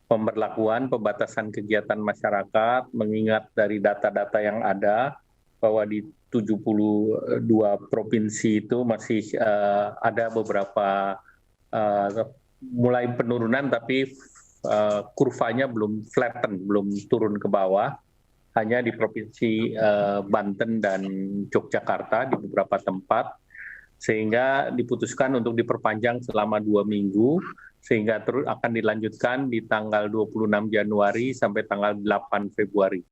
pemberlakuan pembatasan kegiatan masyarakat, mengingat dari data-data yang ada bahwa di 72 provinsi itu masih ada beberapa mulai penurunan, tapi kurvanya belum flatten, belum turun ke bawah. Hanya di Provinsi Banten dan Yogyakarta di beberapa tempat, sehingga diputuskan untuk diperpanjang selama 2 minggu, sehingga terus akan dilanjutkan di tanggal 26 Januari sampai tanggal 8 Februari.